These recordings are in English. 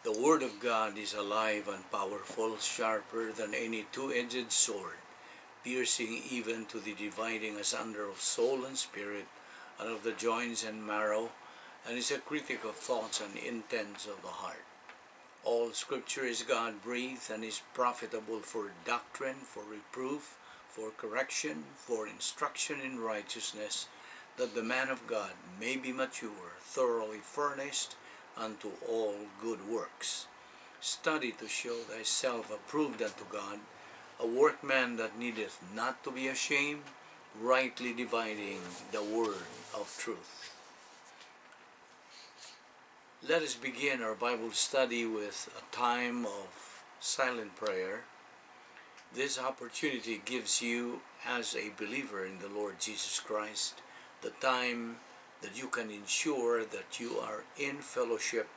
The Word of God is alive and powerful, sharper than any two-edged sword, piercing even to the dividing asunder of soul and spirit, and of the joints and marrow, and is a critic of thoughts and intents of the heart. All Scripture is God-breathed and is profitable for doctrine, for reproof, for correction, for instruction in righteousness, that the man of God may be mature, thoroughly furnished unto all good works. Study to show thyself approved unto God, a workman that needeth not to be ashamed, rightly dividing the word of truth. Let us begin our Bible study with a time of silent prayer. This opportunity gives you, as a believer in the Lord Jesus Christ, the time that you can ensure that you are in fellowship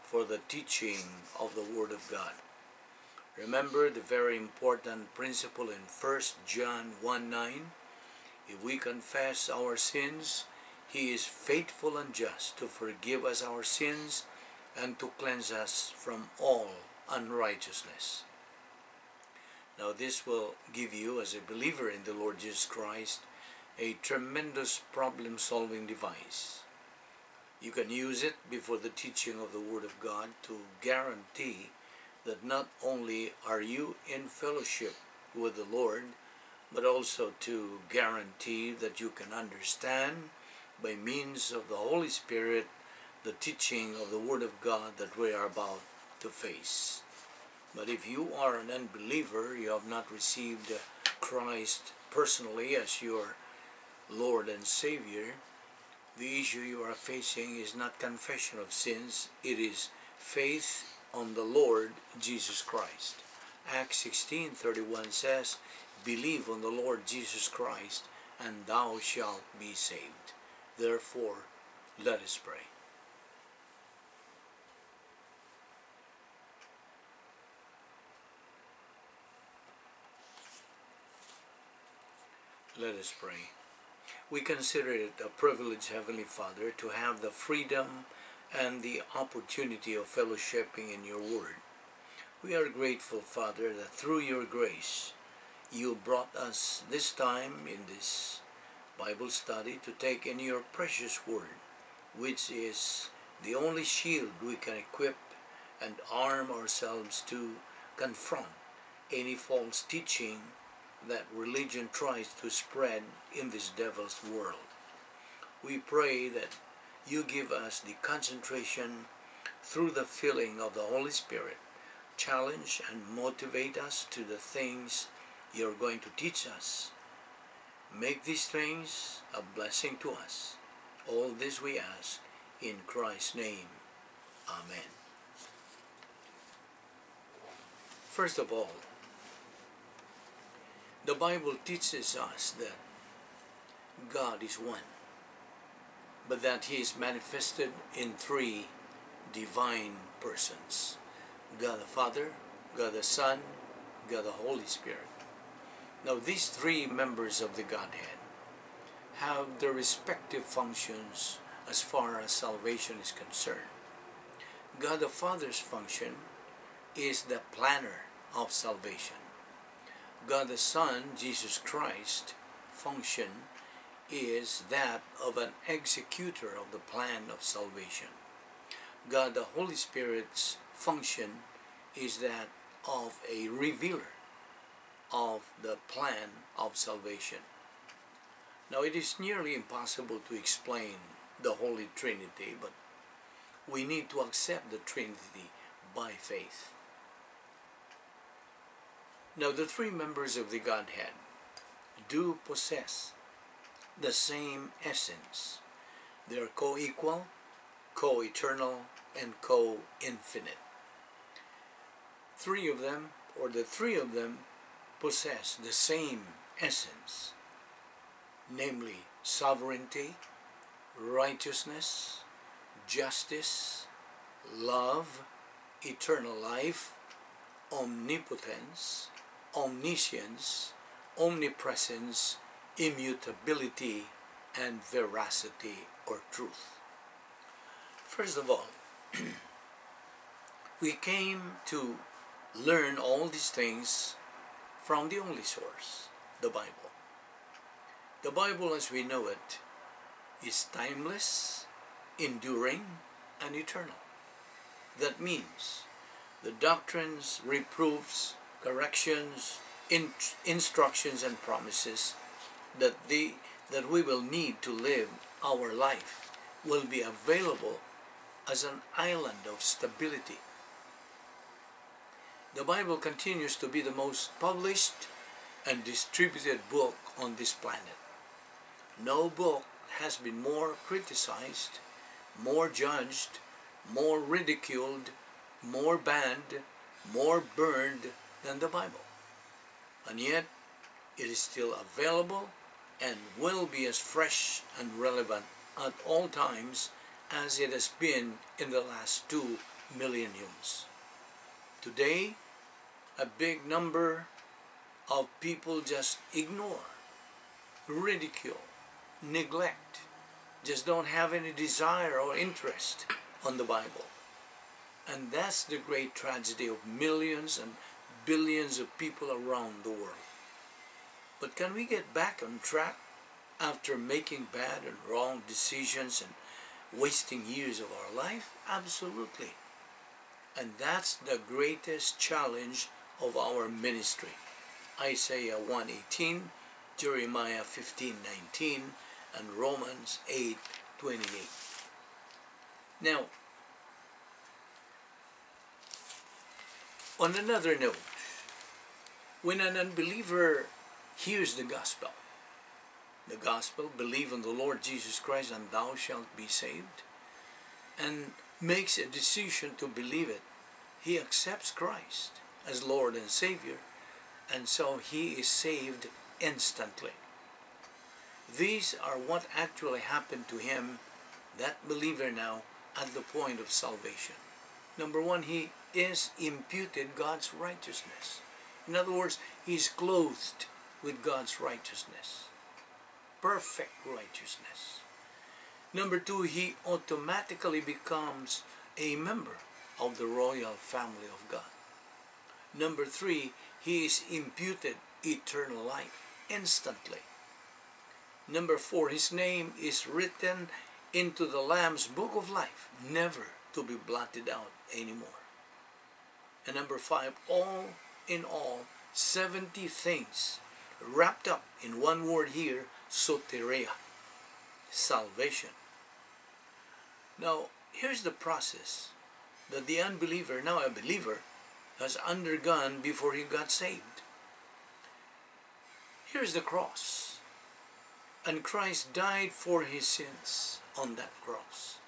for the teaching of the Word of God. Remember the very important principle in 1 John 1:9. If we confess our sins, He is faithful and just to forgive us our sins and to cleanse us from all unrighteousness. Now this will give you, as a believer in the Lord Jesus Christ, a tremendous problem-solving device. You can use it before the teaching of the Word of God to guarantee that not only are you in fellowship with the Lord, but also to guarantee that you can understand by means of the Holy Spirit the teaching of the Word of God that we are about to face. But if you are an unbeliever, you have not received Christ personally as your Lord and Savior, the issue you are facing is not confession of sins, it is faith on the Lord Jesus Christ. Acts 16:31 says, "Believe on the Lord Jesus Christ, and thou shalt be saved." Therefore, let us pray. Let us pray. We consider it a privilege, Heavenly Father, to have the freedom and the opportunity of fellowshipping in your Word. We are grateful, Father, that through your grace, you brought us this time in this Bible study to take in your precious Word, which is the only shield we can equip and arm ourselves to confront any false teaching that religion tries to spread in this devil's world. We pray that you give us the concentration through the filling of the Holy Spirit, challenge and motivate us to the things you're going to teach us. Make these things a blessing to us. All this we ask in Christ's name. Amen. First of all, the Bible teaches us that God is one, but that He is manifested in three divine persons: God the Father, God the Son, God the Holy Spirit. Now these three members of the Godhead have their respective functions as far as salvation is concerned. God the Father's function is the planner of salvation. God the Son, Jesus Christ, function is that of an executor of the plan of salvation. God the Holy Spirit's function is that of a revealer of the plan of salvation. Now it is nearly impossible to explain the Holy Trinity, but we need to accept the Trinity by faith. Now the three members of the Godhead do possess the same essence. They are co-equal, co-eternal, and co-infinite. Three of them, or the three of them, possess the same essence, namely sovereignty, righteousness, justice, love, eternal life, omnipotence, omniscience, omnipresence, immutability, and veracity or truth. First of all, We came to learn all these things from the only source, the Bible. The Bible as we know it is timeless, enduring, and eternal. That means the doctrines, reproofs, corrections, instructions, and promises that we will need to live our life will be available as an island of stability. The Bible continues to be the most published and distributed book on this planet. No book has been more criticized, more judged, more ridiculed, more banned, more burned than the Bible. And yet, it is still available and will be as fresh and relevant at all times as it has been in the last 2 millenniums. Today, a big number of people just ignore, ridicule, neglect, just don't have any desire or interest on the Bible. And that's the great tragedy of millions and billions of people around the world. But can we get back on track after making bad and wrong decisions and wasting years of our life? Absolutely. And that's the greatest challenge of our ministry. Isaiah 1:18, Jeremiah 15:19, and Romans 8:28. Now, on another note, when an unbeliever hears the gospel, believe in the Lord Jesus Christ and thou shalt be saved, and makes a decision to believe it, he accepts Christ as Lord and Savior, and so he is saved instantly. These are what actually happened to him, that believer now, at the point of salvation. Number one, he is imputed God's righteousness. In other words, he is clothed with God's righteousness. Perfect righteousness. Number two, he automatically becomes a member of the royal family of God. Number three, he is imputed eternal life instantly. Number four, his name is written into the Lamb's book of life, never to be blotted out anymore. And number five, all in all, 70 things wrapped up in one word here, soteria, salvation. Now, here's the process that the unbeliever, now a believer, has undergone before he got saved. Here's the cross. And Christ died for his sins on that cross.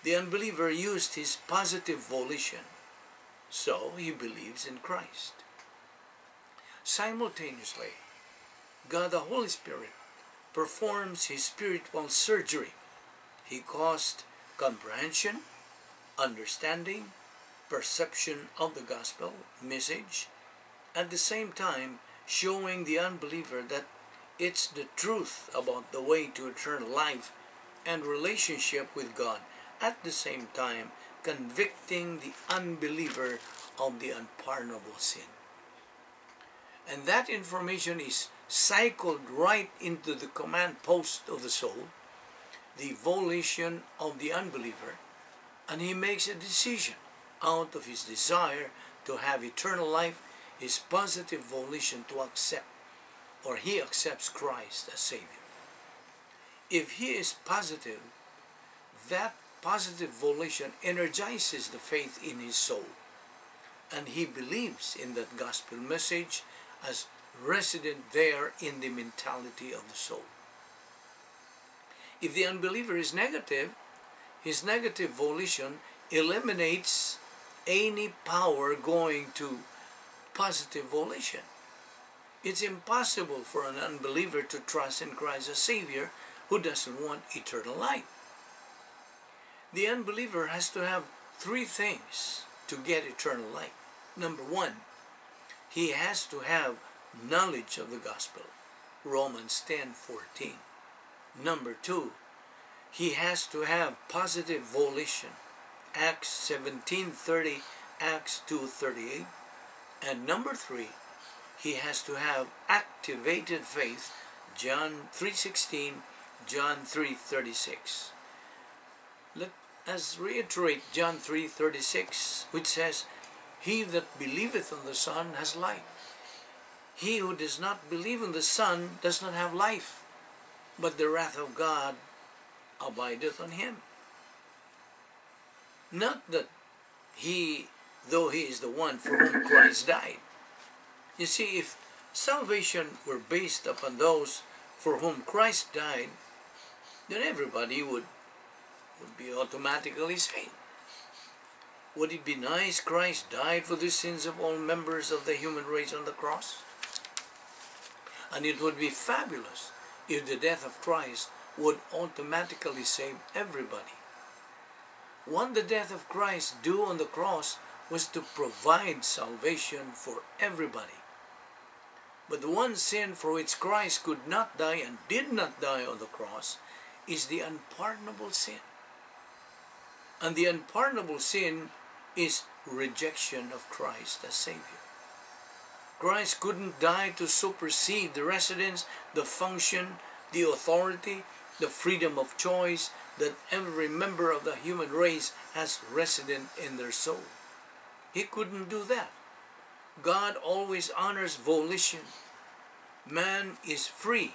The unbeliever used his positive volition, so he believes in Christ. Simultaneously, God the Holy Spirit performs his spiritual surgery. He caused comprehension, understanding, perception of the gospel message, at the same time showing the unbeliever that it's the truth about the way to eternal life and relationship with God, at the same time convicting the unbeliever of the unpardonable sin. And that information is cycled right into the command post of the soul, the volition of the unbeliever, and he makes a decision out of his desire to have eternal life, his positive volition to accept, or he accepts Christ as Savior. If he is positive, that positive volition energizes the faith in his soul, and he believes in that gospel message as resident there in the mentality of the soul. If the unbeliever is negative, his negative volition eliminates any power going to positive volition. It's impossible for an unbeliever to trust in Christ as Savior who doesn't want eternal life. The unbeliever has to have three things to get eternal life. Number one, he has to have knowledge of the gospel, Romans 10:14. Number two, he has to have positive volition, Acts 17:30 Acts 2:38. And number 3, he has to have activated faith, John 3:16, John 3:36. Let us reiterate John 3:36, which says, "He that believeth on the Son has life. He who does not believe in the Son does not have life, but the wrath of God abideth on him." Not that he, though he is the one for whom Christ died. You see, if salvation were based upon those for whom Christ died, then everybody would be automatically saved. Would it be nice Christ died for the sins of all members of the human race on the cross? And it would be fabulous if the death of Christ would automatically save everybody. What the death of Christ do on the cross was to provide salvation for everybody. But the one sin for which Christ could not die and did not die on the cross is the unpardonable sin. And the unpardonable sin is rejection of Christ as Savior. Christ couldn't die to supersede the residence, the function, the authority, the freedom of choice that every member of the human race has resident in their soul. He couldn't do that. God always honors volition. Man is free,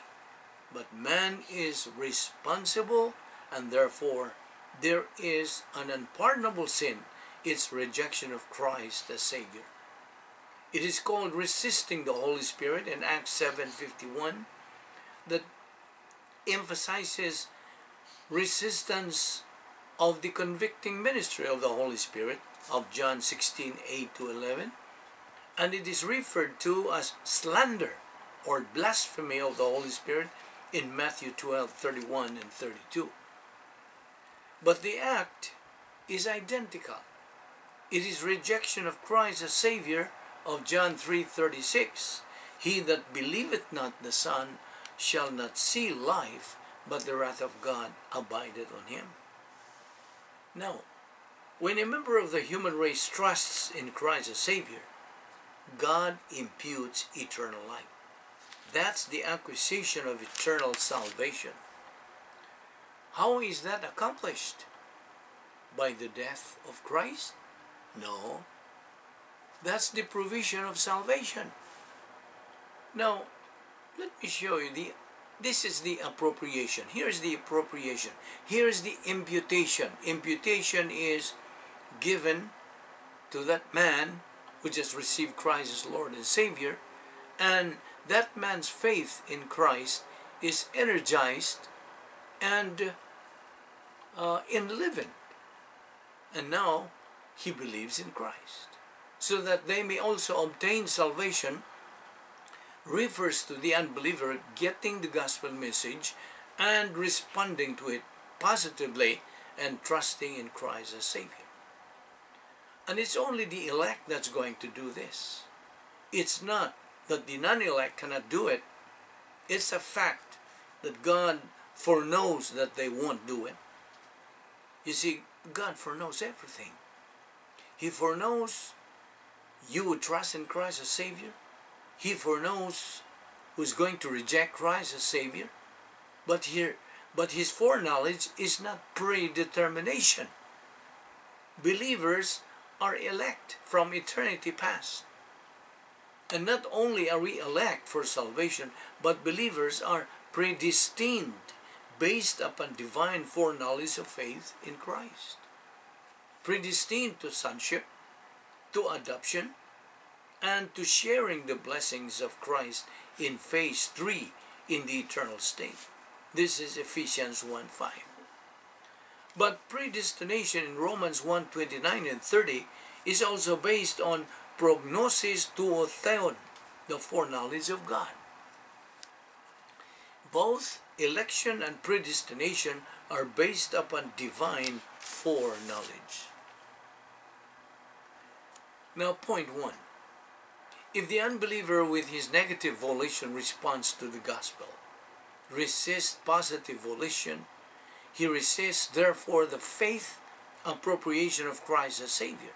but man is responsible, and therefore there is an unpardonable sin. It's rejection of Christ as Savior. It is called resisting the Holy Spirit in Acts 7:51, that emphasizes resistance of the convicting ministry of the Holy Spirit of John 16:8-11, and it is referred to as slander or blasphemy of the Holy Spirit in Matthew 12:31 and 32. But the act is identical. It is rejection of Christ as Savior of John 3:36. "He that believeth not the Son shall not see life, but the wrath of God abideth on him." Now, when a member of the human race trusts in Christ as Savior, God imputes eternal life. That's the acquisition of eternal salvation. How is that accomplished? By the death of Christ? No. That's the provision of salvation. Now, let me show you this is the appropriation. Here's the appropriation. Here's the imputation. Imputation is given to that man who just received Christ as Lord and Savior, and that man's faith in Christ is energized and enlivened. And now he believes in Christ, so that they may also obtain salvation. Refers to the unbeliever getting the gospel message and responding to it positively and trusting in Christ as Savior. And it's only the elect that's going to do this. It's not that the non-elect cannot do it. It's a fact that God foreknows that they won't do it. You see, God foreknows everything. He foreknows you would trust in Christ as Savior. He foreknows who's going to reject Christ as Savior. But his foreknowledge is not predetermination. Believers are elect from eternity past. And not only are we elect for salvation, but believers are predestined based upon divine foreknowledge of faith in Christ. Predestined to sonship, to adoption, and to sharing the blessings of Christ in phase 3 in the eternal state. This is Ephesians 1:5. But predestination in Romans 1:29 and 30 is also based on prognosis tuo theon, the foreknowledge of God. Both election and predestination are based upon divine foreknowledge. Now, point 1. If the unbeliever with his negative volition responds to the gospel, resists positive volition, he resists therefore the faith appropriation of Christ as Savior.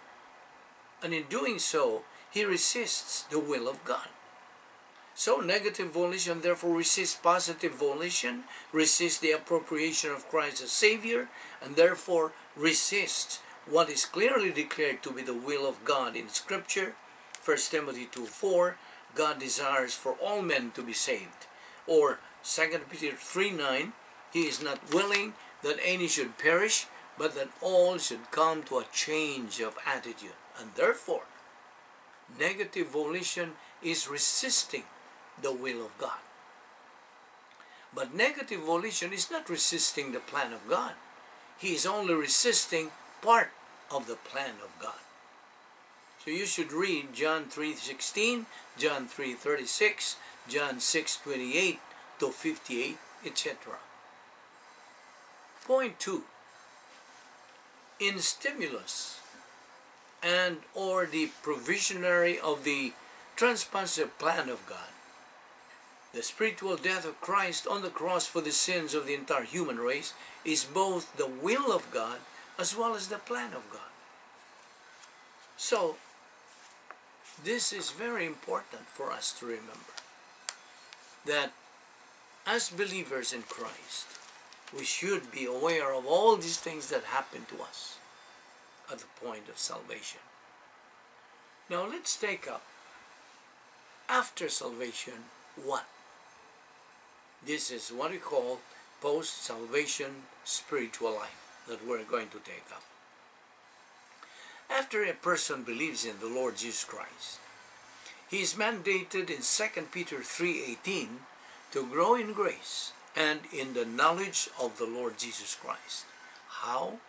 And in doing so, he resists the will of God. So negative volition therefore resists positive volition, resists the appropriation of Christ as Savior, and therefore resists what is clearly declared to be the will of God in Scripture. 1 Timothy 2:4, God desires for all men to be saved. Or 2 Peter 3:9, He is not willing that any should perish, but that all should come to a change of attitude. And therefore, negative volition is resisting the will of God. But negative volition is not resisting the plan of God. He is only resisting part of the plan of God. So you should read John 3:16, John 3:36, John 6:28 to 58, etc. Point 2. In stimulus and or the provisionary of the transpositive plan of God, the spiritual death of Christ on the cross for the sins of the entire human race is both the will of God as well as the plan of God. So, this is very important for us to remember, that as believers in Christ, we should be aware of all these things that happen to us at the point of salvation. Now let's take up, after salvation, what? This is what we call post-salvation spiritual life that we're going to take up. After a person believes in the Lord Jesus Christ, he is mandated in 2 Peter 3:18 to grow in grace and in the knowledge of the Lord Jesus Christ. How?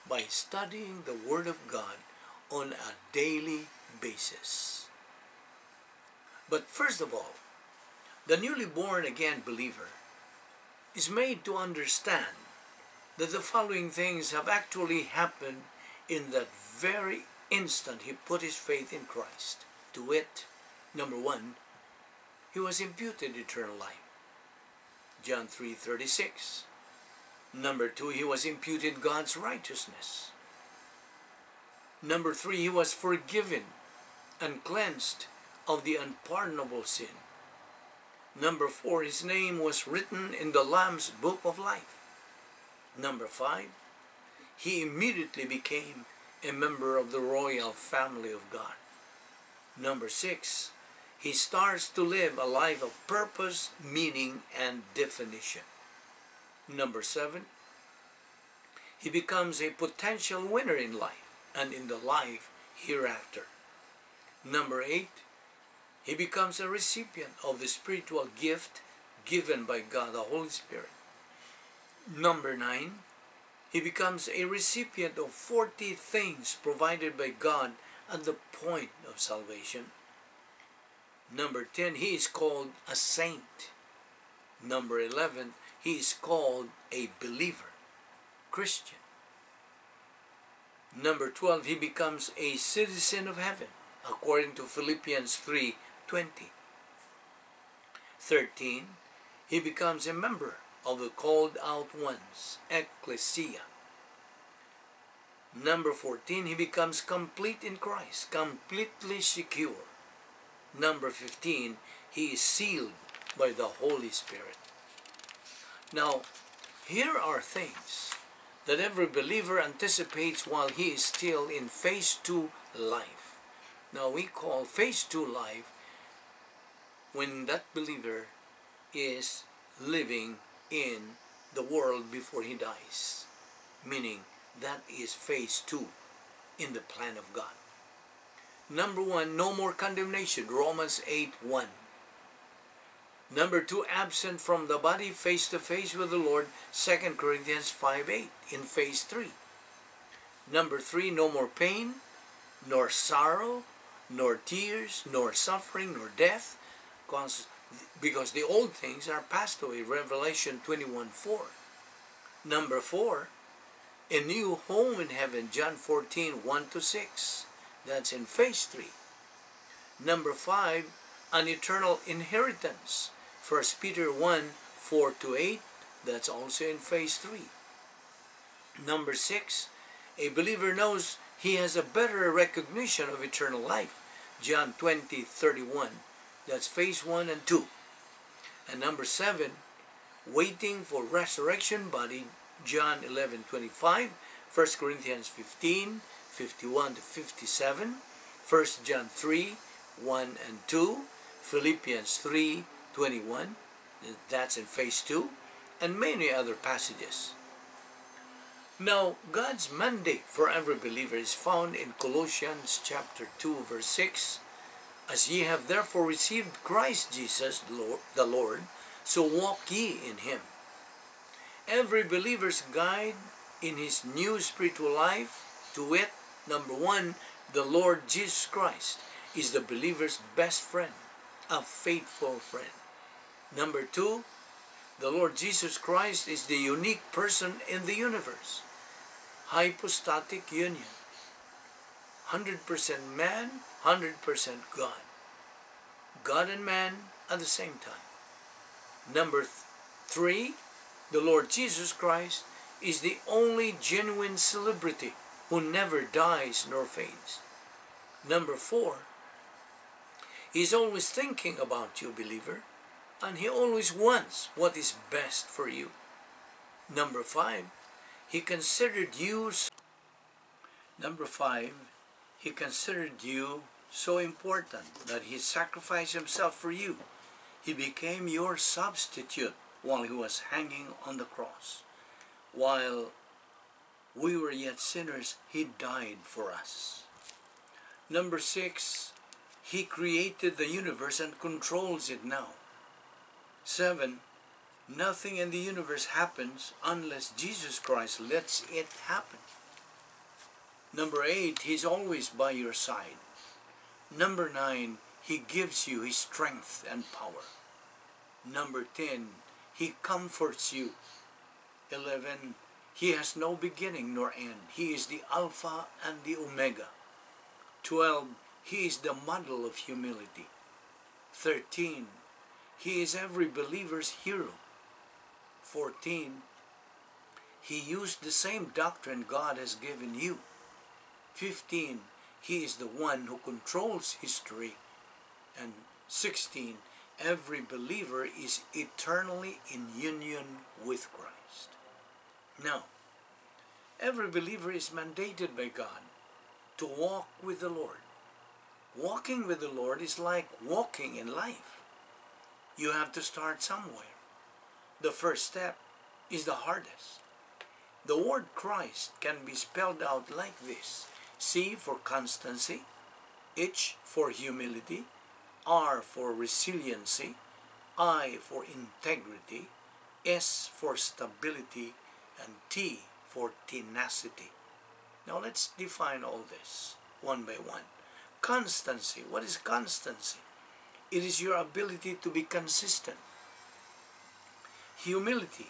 By studying the Word of God on a daily basis. But first of all, the newly born again believer is made to understand that the following things have actually happened in that very instant he put his faith in Christ. To wit, number 1, he was imputed eternal life. John 3:36. Number 2, he was imputed God's righteousness. Number 3, he was forgiven and cleansed of the unpardonable sin. Number 4, his name was written in the Lamb's book of life. Number 5, he immediately became a member of the royal family of God. Number 6, he starts to live a life of purpose, meaning, and definition. Number 7, he becomes a potential winner in life and in the life hereafter. Number 8, he becomes a recipient of the spiritual gift given by God, the Holy Spirit. Number 9, he becomes a recipient of 40 things provided by God at the point of salvation. Number 10, he is called a saint. Number 11, he is called a believer, Christian. Number 12, he becomes a citizen of heaven, according to Philippians 3:20. 13, he becomes a member of the called out ones, ecclesia. Number 14, he becomes complete in Christ, completely secure. Number 15, he is sealed by the Holy Spirit. Now, here are things that every believer anticipates while he is still in phase 2 life. Now, we call phase 2 life when that believer is living in the world before he dies, meaning that is phase 2 in the plan of God. Number 1, no more condemnation, Romans 8:1. Number 2, absent from the body, face to face with the Lord, 2 Corinthians 5:8 in phase 3. Number 3, no more pain, nor sorrow, nor tears, nor suffering, nor death, because the old things are passed away, Revelation 21:4. Number 4, a new home in heaven, John 14:1-6. That's in phase 3. Number 5, an eternal inheritance, 1 Peter 1:4-8. That's also in phase 3. Number 6, a believer knows he has a better recognition of eternal life. John 20:31. That's phase 1 and 2. And number 7, waiting for resurrection body. John 11:25. 1 Corinthians 15:51 to 57. 1 John 3:1 and 2. Philippians 3:21. That's in phase 2. And many other passages. Now, God's mandate for every believer is found in Colossians chapter 2, verse 6. As ye have therefore received Christ Jesus the Lord, so walk ye in him. Every believer's guide in his new spiritual life, to wit, number 1, the Lord Jesus Christ is the believer's best friend, a faithful friend. Number 2, the Lord Jesus Christ is the unique person in the universe. Hypostatic union. 100% man, 100% God. God and man at the same time. Number 3, the Lord Jesus Christ is the only genuine celebrity who never dies nor fades. Number 4, he's always thinking about you, believer, and he always wants what is best for you. Number 5, he considered you so important that he sacrificed himself for you. He became your substitute while he was hanging on the cross. While we were yet sinners, he died for us. Number 6, he created the universe and controls it now. 7, nothing in the universe happens unless Jesus Christ lets it happen. Number 8, he's always by your side. Number 9, he gives you his strength and power. Number 10, he comforts you. 11, he has no beginning nor end. He is the Alpha and the Omega. 12, he is the model of humility. 13, he is every believer's hero. 14, he used the same doctrine God has given you. 15, he is the one who controls history. And 16, every believer is eternally in union with Christ. Now, every believer is mandated by God to walk with the Lord. Walking with the Lord is like walking in life. You have to start somewhere. The first step is the hardest. The word Christ can be spelled out like this: C for constancy, H for humility, R for resiliency, I for integrity, S for stability, and T for tenacity. Now let's define all this one by one. Constancy. What is constancy? It is your ability to be consistent. Humility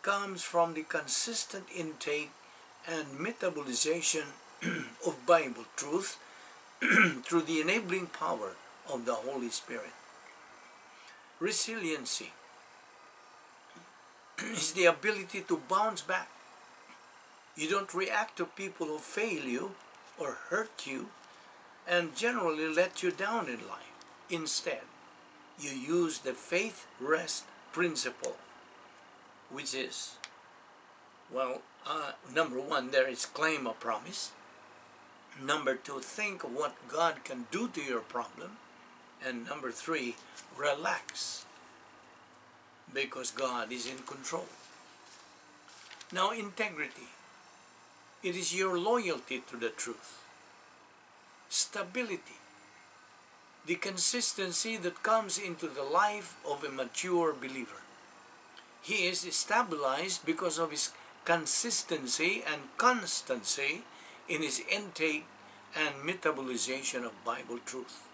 comes from the consistent intake and metabolization of Bible truth through the enabling power of the Holy Spirit. Resiliency is the ability to bounce back. You don't react to people who fail you or hurt you and generally let you down in life. Instead, you use the faith rest principle, which is, number 1, there is claim a promise. Number 2, think of what God can do to your problem. And number 3, relax, because God is in control. Now, integrity. It is your loyalty to the truth. Stability. The consistency that comes into the life of a mature believer. He is stabilized because of his consistency and constancy in his intake and metabolization of Bible truth.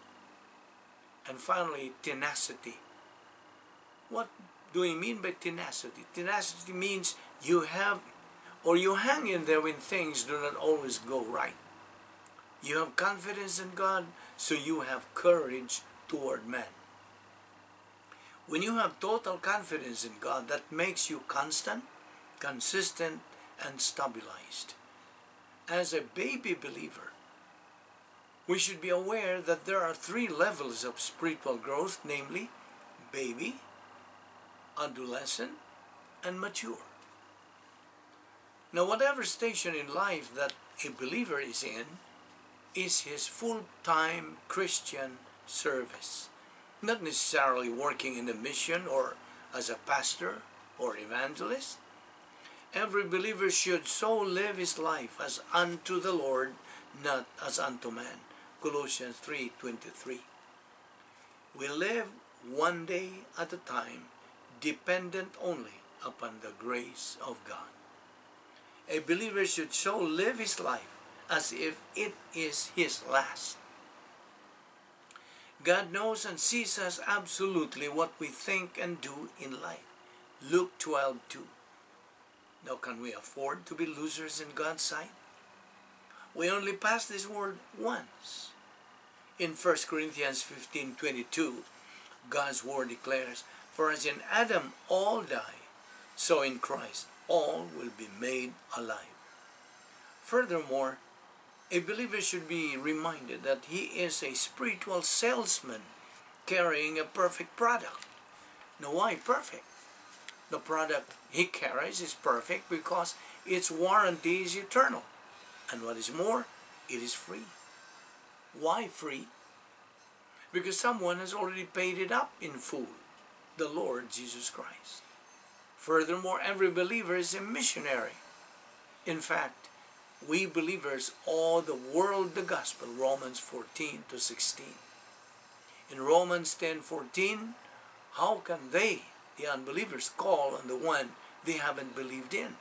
And finally, tenacity. What do we mean by tenacity? Tenacity means you hang in there when things do not always go right. You have confidence in God, so you have courage toward man. When you have total confidence in God, that makes you constant, consistent, and stabilized. as a baby believer, we should be aware that there are 3 levels of spiritual growth, namely baby, adolescent, and mature. Now, whatever station in life that a believer is in is his full-time Christian service. Not necessarily working in a mission or as a pastor or evangelist. Every believer should so live his life as unto the Lord, not as unto man. Colossians 3:23. We live one day at a time, dependent only upon the grace of God. A believer should so live his life as if it is his last. God knows and sees us absolutely what we think and do in life. Luke 12:2. Now, can we afford to be losers in God's sight? We only pass this world once. In 1 Corinthians 15:22, God's word declares, "For as in Adam all die, so in Christ all will be made alive." Furthermore, a believer should be reminded that he is a spiritual salesman carrying a perfect product. Now, why perfect? The product he carries is perfect because its warranty is eternal. And what is more, it is free. Why free? Because someone has already paid it up in full, the Lord Jesus Christ. Furthermore, every believer is a missionary. In fact, we believers owe the world the gospel, Romans 14:16. In Romans 10:14, how can they, the unbelievers, call on the one they haven't believed in?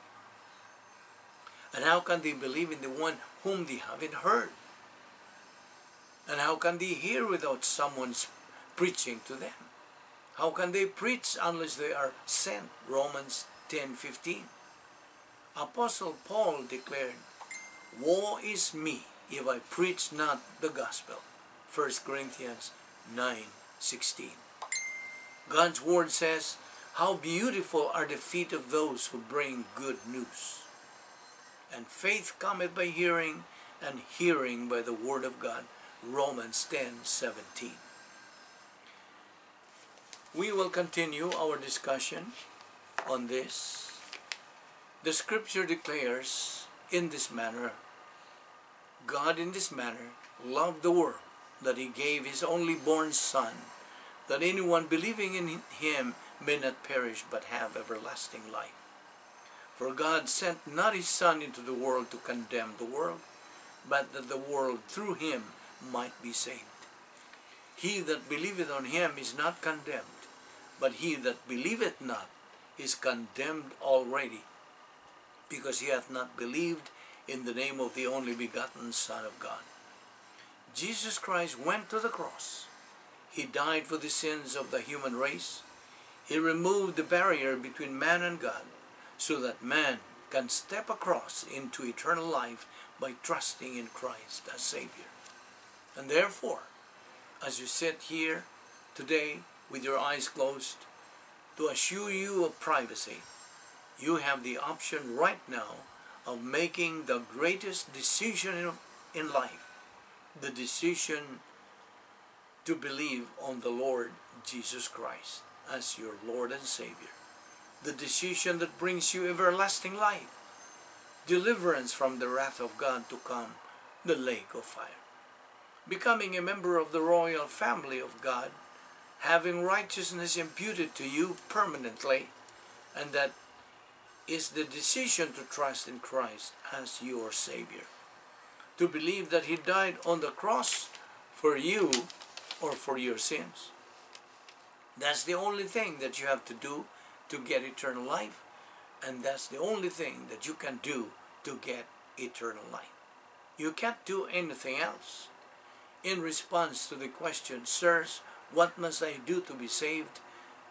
And how can they believe in the one whom they haven't heard? And how can they hear without someone preaching to them? How can they preach unless they are sent? Romans 10:15. Apostle Paul declared, "Woe is me if I preach not the gospel." 1 Corinthians 9:16. God's word says, "How beautiful are the feet of those who bring good news." And faith cometh by hearing, and hearing by the word of God. Romans 10:17. We will continue our discussion on this. The scripture declares in this manner, God in this manner loved the world, that he gave his only born Son, that anyone believing in him may not perish but have everlasting life. For God sent not his Son into the world to condemn the world, but that the world through him might be saved. He that believeth on him is not condemned, but he that believeth not is condemned already, because he hath not believed in the name of the only begotten Son of God. Jesus Christ went to the cross. He died for the sins of the human race. He removed the barrier between man and God, so that man can step across into eternal life by trusting in Christ as Savior. And therefore, as you sit here today with your eyes closed, to assure you of privacy, you have the option right now of making the greatest decision in life, the decision to believe on the Lord Jesus Christ as your Lord and Savior. The decision that brings you everlasting life, deliverance from the wrath of God to come, the lake of fire. Becoming a member of the royal family of God, having righteousness imputed to you permanently, and that is the decision to trust in Christ as your Savior. To believe that he died on the cross for you or for your sins. That's the only thing that you have to do to get eternal life, and that's the only thing that you can do to get eternal life. You can't do anything else. In response to the question, "Sirs, what must I do to be saved?"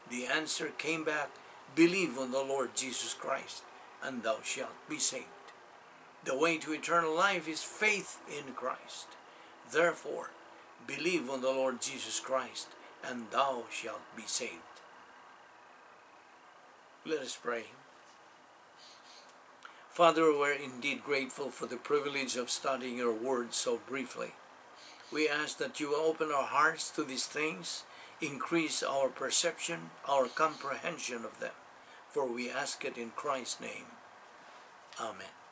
the answer came back, "Believe on the Lord Jesus Christ, and thou shalt be saved." The way to eternal life is faith in Christ. Therefore, believe on the Lord Jesus Christ, and thou shalt be saved. Let us pray. Father, we're indeed grateful for the privilege of studying your word so briefly. We ask that you open our hearts to these things, increase our perception, our comprehension of them. For we ask it in Christ's name. Amen.